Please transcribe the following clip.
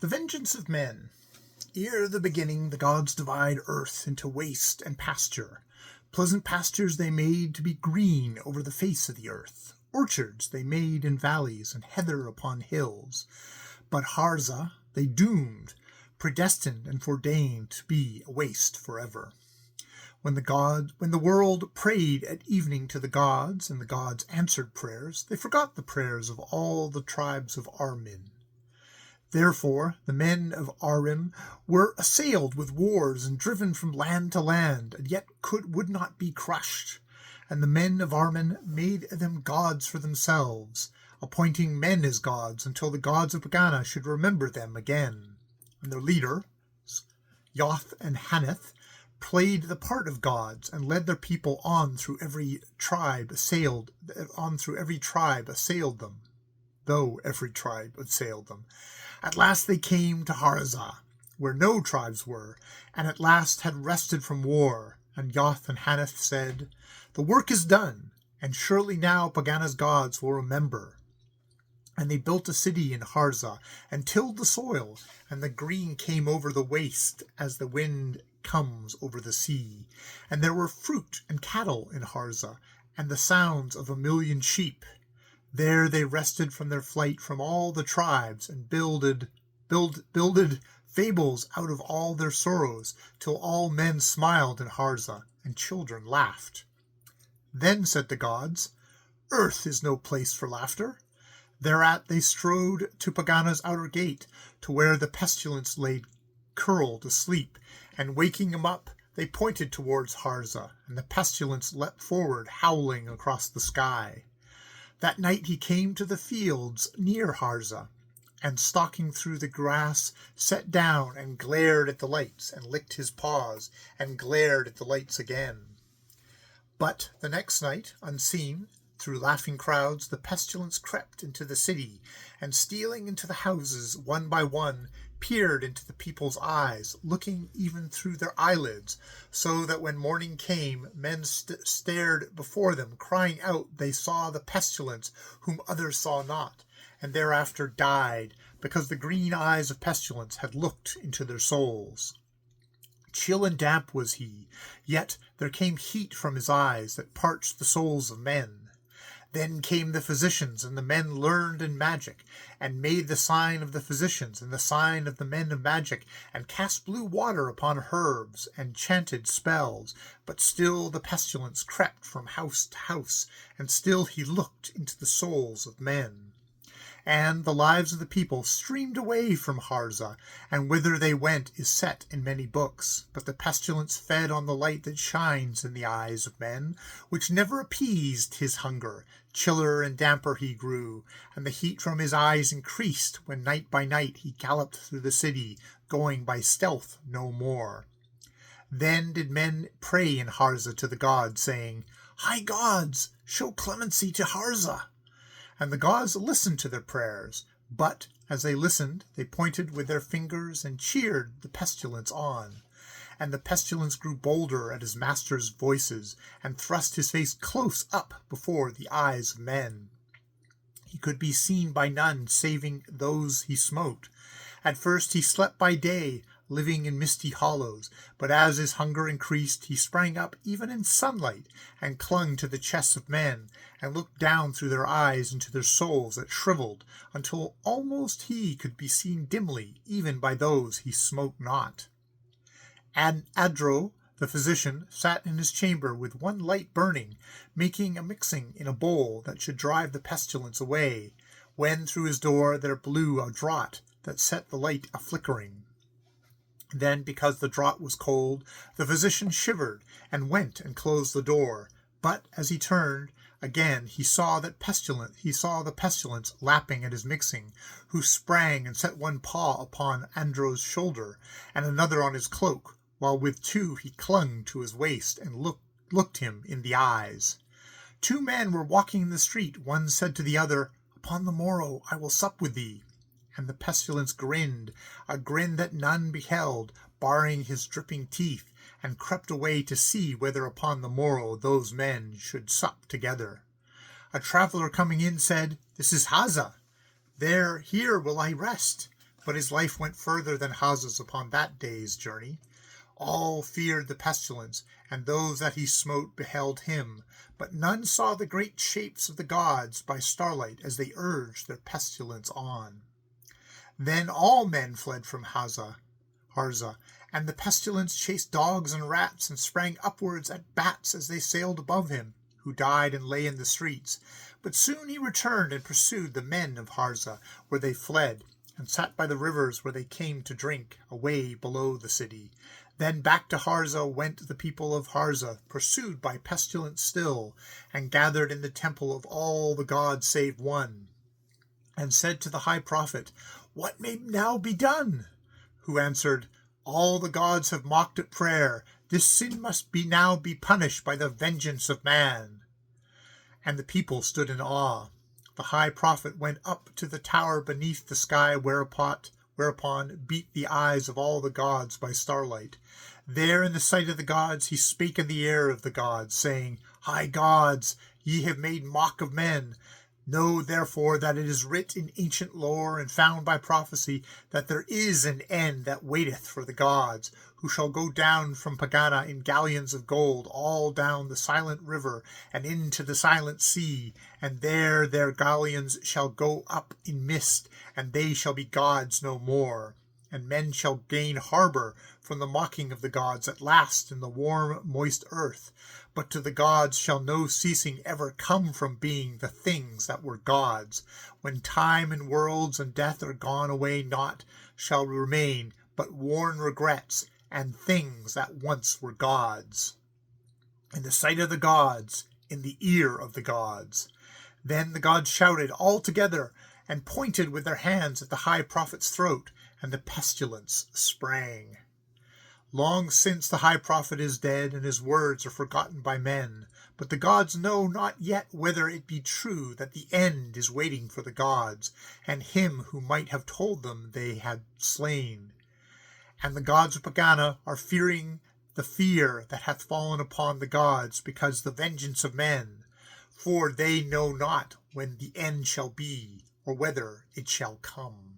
The vengeance of men. Ere the beginning the gods divide earth into waste and pasture. Pleasant pastures they made to be green over the face of the earth. Orchards they made in valleys and heather upon hills. But Harza they doomed, predestined and foreordained to be a waste forever. When the world prayed at evening to the gods, and the gods answered prayers, they forgot the prayers of all the tribes of Armin. Therefore the men of Arim were assailed with wars and driven from land to land, and yet would not be crushed. And the men of Armin made them gods for themselves, appointing men as gods until the gods of Pegana should remember them again. And their leader, Yoth and Haneth, played the part of gods and led their people on through every tribe assailed them, though every tribe assailed them. At last they came to Harza, where no tribes were, and at last had rested from war. And Yoth and Haneth said, "The work is done, and surely now Pegana's gods will remember." And they built a city in Harza, and tilled the soil, and the green came over the waste as the wind comes over the sea. And there were fruit and cattle in Harza, and the sounds of 1,000,000 sheep. There they rested from their flight from all the tribes, and builded fables out of all their sorrows, till all men smiled in Harza, and children laughed. Then said the gods, "Earth is no place for laughter." Thereat they strode to Pegana's outer gate, to where the pestilence lay curled asleep, and waking him up, they pointed towards Harza, and the pestilence leapt forward, howling across the sky. That night he came to the fields near Harza, and stalking through the grass, sat down and glared at the lights, and licked his paws, and glared at the lights again. But the next night, unseen, through laughing crowds, the pestilence crept into the city, and stealing into the houses one by one, peered into the people's eyes, looking even through their eyelids, so that when morning came, men stared before them, crying out they saw the pestilence, whom others saw not, and thereafter died, because the green eyes of pestilence had looked into their souls. Chill and damp was he, yet there came heat from his eyes that parched the souls of men. Then came the physicians, and the men learned in magic, and made the sign of the physicians, and the sign of the men of magic, and cast blue water upon herbs, and chanted spells. But still the pestilence crept from house to house, and still he looked into the souls of men. And the lives of the people streamed away from Harza, and whither they went is set in many books. But the pestilence fed on the light that shines in the eyes of men, which never appeased his hunger. Chiller and damper he grew, and the heat from his eyes increased, when night by night he galloped through the city, going by stealth no more. Then did men pray in Harza to the gods, saying, "High gods, show clemency to Harza." And the gods listened to their prayers, but as they listened, they pointed with their fingers and cheered the pestilence on. And the pestilence grew bolder at his master's voices, and thrust his face close up before the eyes of men. He could be seen by none saving those he smote. At first he slept by day, living in misty hollows, but as his hunger increased, he sprang up even in sunlight, and clung to the chests of men, and looked down through their eyes into their souls that shriveled, until almost he could be seen dimly, even by those he smote not. And Adro, the physician, sat in his chamber with one light burning, making a mixing in a bowl that should drive the pestilence away, when through his door there blew a draught that set the light a-flickering. Then, because the draught was cold, the physician shivered, and went and closed the door. But as he turned again, he saw the pestilence lapping at his mixing, who sprang and set one paw upon Andro's shoulder, and another on his cloak, while with two he clung to his waist, and looked him in the eyes. Two men were walking in the street. One said to the other, "Upon the morrow I will sup with thee." And the pestilence grinned, a grin that none beheld, baring his dripping teeth, and crept away to see whether upon the morrow those men should sup together. A traveller coming in said, "This is Haza. Here will I rest." But his life went further than Haza's upon that day's journey. All feared the pestilence, and those that he smote beheld him, but none saw the great shapes of the gods by starlight as they urged their pestilence on. Then all men fled from Harza, and the pestilence chased dogs and rats and sprang upwards at bats as they sailed above him, who died and lay in the streets. But soon he returned and pursued the men of Harza, where they fled, and sat by the rivers where they came to drink, away below the city. Then back to Harza went the people of Harza, pursued by pestilence still, and gathered in the temple of all the gods save one, and said to the high prophet, "What may now be done?" Who answered, "All the gods have mocked at prayer. This sin must now be punished by the vengeance of man." And the people stood in awe. The high prophet went up to the tower beneath the sky, whereupon beat the eyes of all the gods by starlight. There in the sight of the gods he spake in the ear of the gods, saying, "High gods, ye have made mock of men. Know therefore that it is writ in ancient lore and found by prophecy that there is an end that waiteth for the gods, who shall go down from Pagana in galleons of gold, all down the silent river and into the silent sea, and there their galleons shall go up in mist, and they shall be gods no more. And men shall gain harbour from the mocking of the gods at last in the warm, moist earth. But to the gods shall no ceasing ever come from being the things that were gods. When time and worlds and death are gone away, naught shall remain but worn regrets and things that once were gods. In the sight of the gods, in the ear of the gods." Then the gods shouted all together and pointed with their hands at the high prophet's throat, and the pestilence sprang. Long since the high prophet is dead, and his words are forgotten by men. But the gods know not yet whether it be true that the end is waiting for the gods, and him who might have told them they had slain. And the gods of Pagana are fearing the fear that hath fallen upon the gods, because the vengeance of men. For they know not when the end shall be, or whether it shall come.